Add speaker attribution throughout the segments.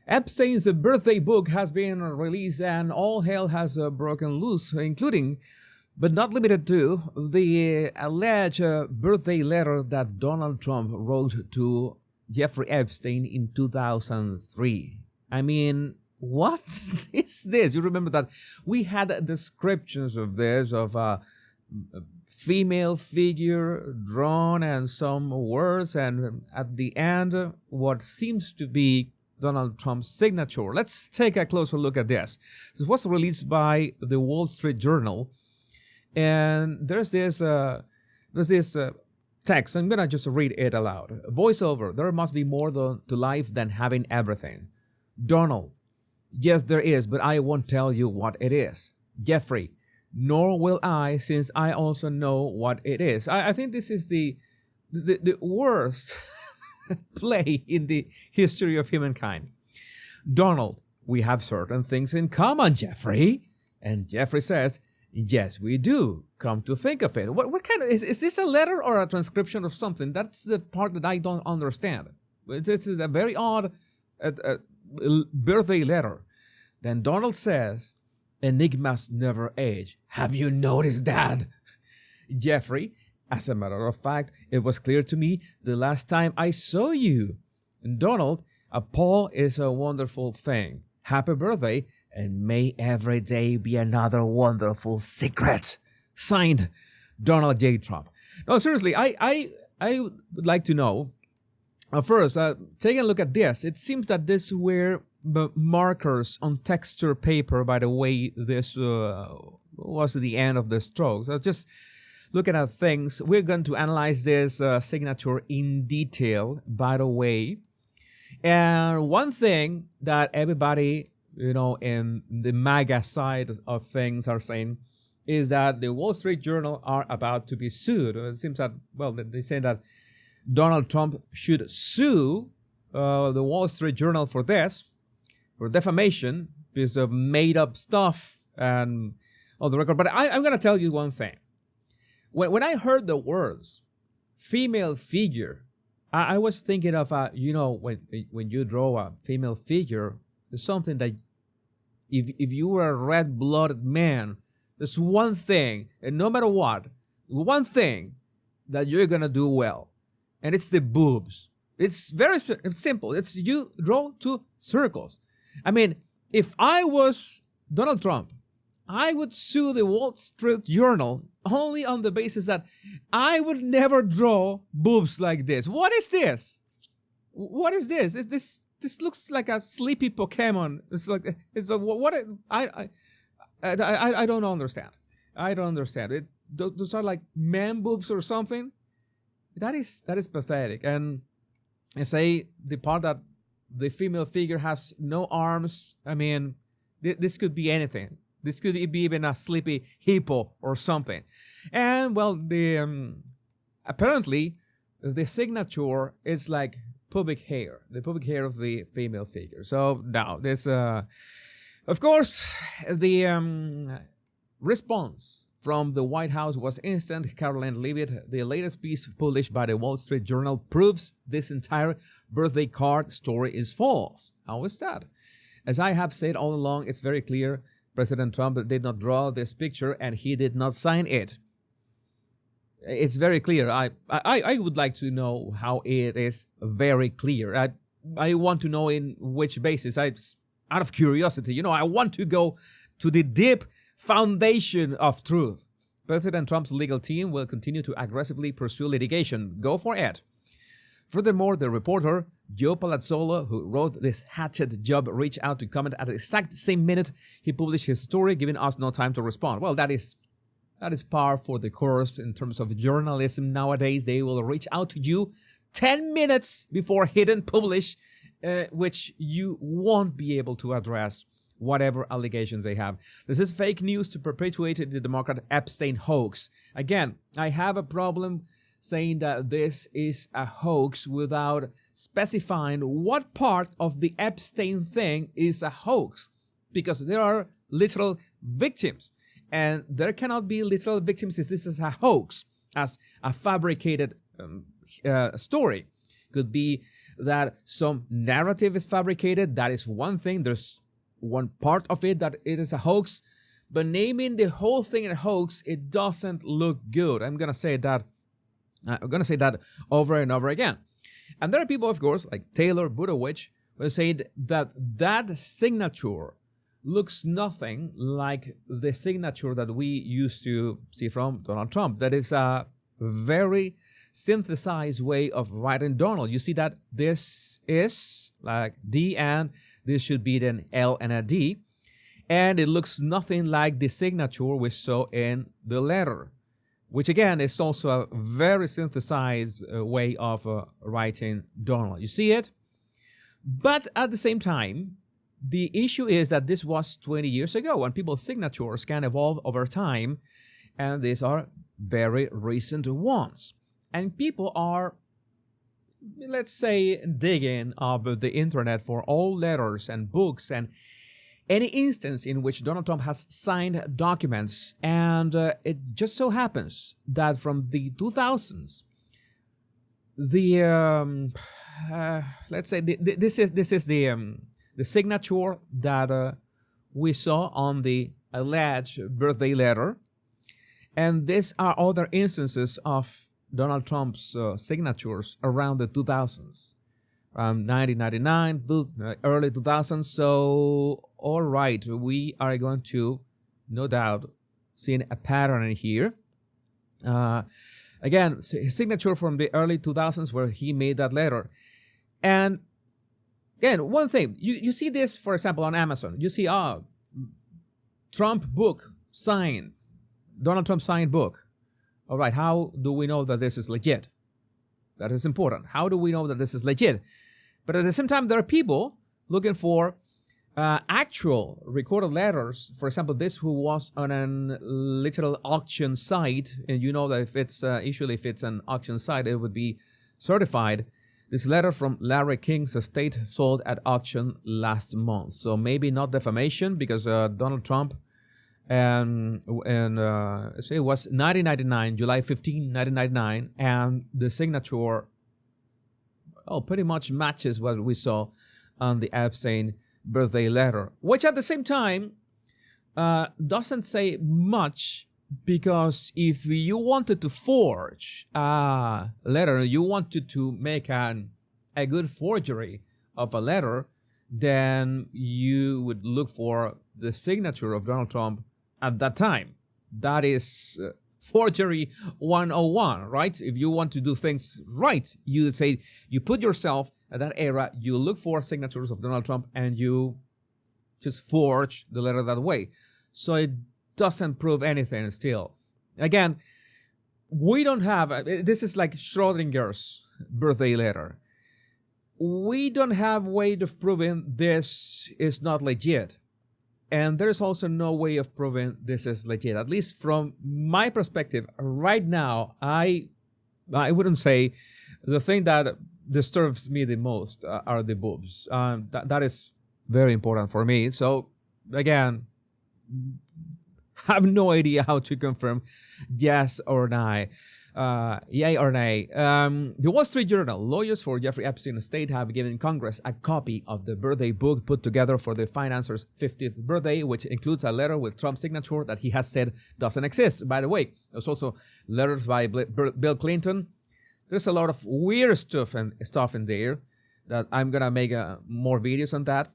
Speaker 1: Epstein's birthday book has been released and all hell has broken loose, including, but not limited to, the alleged birthday letter that Donald Trump wrote to Jeffrey Epstein in 2003. I mean, what is this? You remember that we had descriptions of this, of a female figure drawn and some words, and at the end, what seems to be Donald Trump's signature. Let's take a closer look at this. This was released by the Wall Street Journal, and there's this text. I'm gonna just read it aloud. Voiceover: there must be more to life than having everything. Donald: yes, there is, but I won't tell you what it is. Jeffrey: nor will I, since I also know what it is. I think this is the worst play in the history of humankind. Donald: we have certain things in common, Jeffrey. And Jeffrey says, yes, we do. Come to think of it. What kind of, is this a letter or a transcription of something? That's the part that I don't understand. This is a very odd birthday letter. Then Donald says, enigmas never age. Have you noticed that? Jeffrey: as a matter of fact, it was clear to me the last time I saw you. And Donald: a paw is a wonderful thing. Happy birthday, and may every day be another wonderful secret. Signed, Donald J. Trump. No, seriously, I would like to know, first, take a look at this. It seems that these were markers on texture paper. By the way, this was the end of the strokes. So just looking at things, we're going to analyze this signature in detail, by the way. And one thing that everybody, in the MAGA side of things are saying is that the Wall Street Journal are about to be sued. It seems that, well, they say that Donald Trump should sue the Wall Street Journal for this, for defamation, because of made up stuff and on the record. But I'm going to tell you one thing. When I heard the words female figure, I was thinking of, when you draw a female figure, there's something that if you were a red-blooded man, there's one thing, and no matter what, one thing that you're going to do well, and it's the boobs. It's very simple. It's you draw two circles. I mean, if I was Donald Trump, I would sue the Wall Street Journal only on the basis that I would never draw boobs like this. What is this? What is this? This looks like a sleepy Pokemon. I don't understand. I don't understand it. Those are like man boobs or something. That is pathetic. And I say the part that the female figure has no arms. I mean, this could be anything. This could be even a sleepy hippo or something. And well, apparently the signature is like pubic hair, the pubic hair of the female figure. So now this, of course, the response from the White House was instant. Caroline Leavitt, the latest piece published by the Wall Street Journal, proves this entire birthday card story is false. How is that? As I have said all along, it's very clear President Trump did not draw this picture and he did not sign it. It's very clear. I would like to know how it is very clear. I want to know in which basis. Out of curiosity, I want to go to the deep foundation of truth. President Trump's legal team will continue to aggressively pursue litigation. Go for it. Furthermore, the reporter Joe Palazzolo, who wrote this hatchet job, reached out to comment at the exact same minute he published his story, giving us no time to respond. Well, that is par for the course in terms of journalism nowadays. They will reach out to you 10 minutes before hitting publish, which you won't be able to address whatever allegations they have. This is fake news to perpetuate the Democrat Epstein hoax. Again, I have a problem saying that this is a hoax without specifying what part of the Epstein thing is a hoax, because there are literal victims, and there cannot be literal victims if this is a hoax, as a fabricated story. Could be that some narrative is fabricated. That is one thing. There's one part of it that it is a hoax. But naming the whole thing a hoax, it doesn't look good. I'm going to say that over and over again. And there are people, of course, like Taylor Budowich, who said that that signature looks nothing like the signature that we used to see from Donald Trump. That is a very synthesized way of writing Donald. You see that this is like D and this should be an L and a D. And it looks nothing like the signature we saw in the letter, which again is also a very synthesized way of writing Donald. You see it? But at the same time, the issue is that this was 20 years ago, and people's signatures can evolve over time, and these are very recent ones. And people are, let's say, digging up the internet for all letters and books and any instance in which Donald Trump has signed documents. And it just so happens that from the 2000s, let's say this is the signature that we saw on the alleged birthday letter. And these are other instances of Donald Trump's signatures around the 2000s, 1999, early 2000s. So, all right, we are going to, no doubt, see a pattern in here. Again, his signature from the early 2000s where he made that letter. And again, one thing, you see this, for example, on Amazon. You see, Trump book signed, Donald Trump signed book. All right, how do we know that this is legit? That is important. How do we know that this is legit? But at the same time, there are people looking for actual recorded letters. For example, this who was on a literal auction site, and you know that if it's usually if it's an auction site, it would be certified. This letter from Larry King's estate sold at auction last month. So maybe not defamation because Donald Trump and so it was 1999, July 15, 1999, and the signature pretty much matches what we saw on the Epstein birthday letter, which at the same time doesn't say much, because if you wanted to forge a letter, you wanted to make a good forgery of a letter, then you would look for the signature of Donald Trump at that time. That is forgery 101, right? If you want to do things right, you say, you put yourself at that era, you look for signatures of Donald Trump, and you just forge the letter that way. So it doesn't prove anything still. Again, we don't have, this is like Schrodinger's birthday letter. We don't have way of proving this is not legit. And there's also no way of proving this is legit. At least from my perspective, right now, I wouldn't say the thing that disturbs me the most are the boobs. That is very important for me. So again, have no idea how to confirm yes or no. Yay or nay. The Wall Street Journal, lawyers for Jeffrey Epstein's estate have given Congress a copy of the birthday book put together for the financier's 50th birthday, which includes a letter with Trump's signature that he has said doesn't exist. By the way, there's also letters by Bill Clinton. There's a lot of weird stuff in there that I'm going to make more videos on that.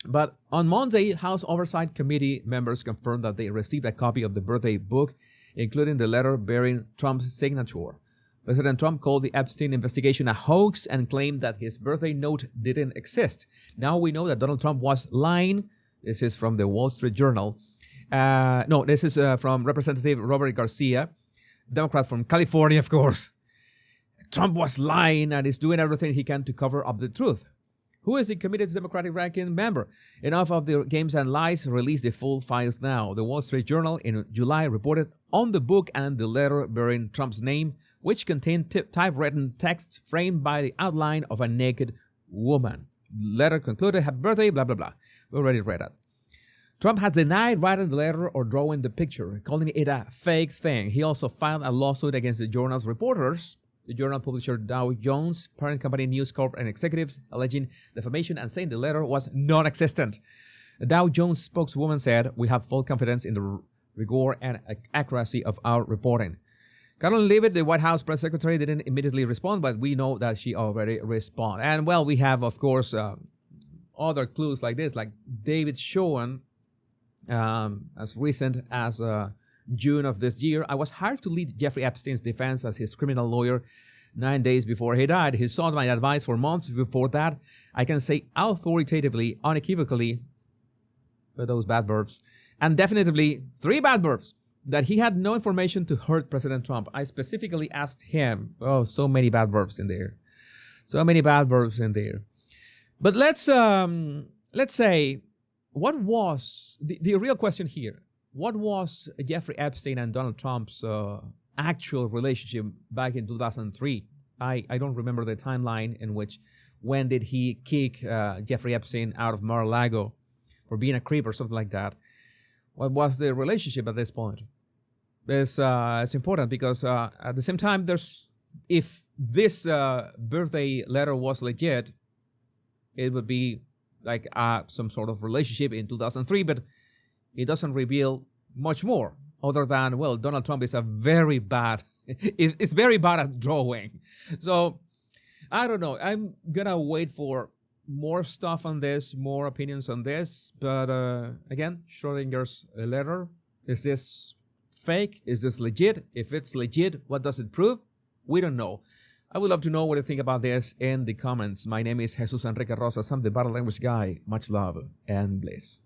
Speaker 1: But on Monday, House Oversight Committee members confirmed that they received a copy of the birthday book, including the letter bearing Trump's signature. President Trump called the Epstein investigation a hoax and claimed that his birthday note didn't exist. Now we know that Donald Trump was lying. This is from the Wall Street Journal. This is from Representative Robert Garcia, Democrat from California, of course. Trump was lying and is doing everything he can to cover up the truth. Who is the committee's Democratic ranking member? Enough of the games and lies. Release the full files now. The Wall Street Journal in July reported on the book and the letter bearing Trump's name, which contained typewritten text framed by the outline of a naked woman. The letter concluded, "Happy birthday, blah, blah, blah." We already read that. Trump has denied writing the letter or drawing the picture, calling it a fake thing. He also filed a lawsuit against the journal's reporters the journal publisher Dow Jones, parent company News Corp, and executives alleging defamation and saying the letter was non-existent. The Dow Jones spokeswoman said, "We have full confidence in the rigor and accuracy of our reporting." Caroline Leavitt, the White House press secretary, didn't immediately respond, but we know that she already responded. And well, we have, of course, other clues like this, like David Schoen, as recent as June of this year. "I was hired to lead Jeffrey Epstein's defense as his criminal lawyer 9 days before he died. He sought my advice for months before that. I can say authoritatively, unequivocally," with those bad verbs, and definitively 3 bad verbs, "that he had no information to hurt President Trump. I specifically asked him." Oh, so many bad verbs in there. So many bad verbs in there. But let's say, what was the real question here? What was Jeffrey Epstein and Donald Trump's actual relationship back in 2003? I don't remember the timeline in which, when did he kick Jeffrey Epstein out of Mar-a-Lago for being a creep or something like that? What was the relationship at this point? It's important because at the same time, if this birthday letter was legit, it would be like some sort of relationship in 2003, but it doesn't reveal much more other than, well, Donald Trump is very bad at drawing. So I don't know. I'm gonna wait for more stuff on this, more opinions on this. But again, Schrodinger's letter, is this fake? Is this legit? If it's legit, what does it prove? We don't know. I would love to know what you think about this in the comments. My name is Jesus Enrique Rosas. I'm the Body Language Guy. Much love and bliss.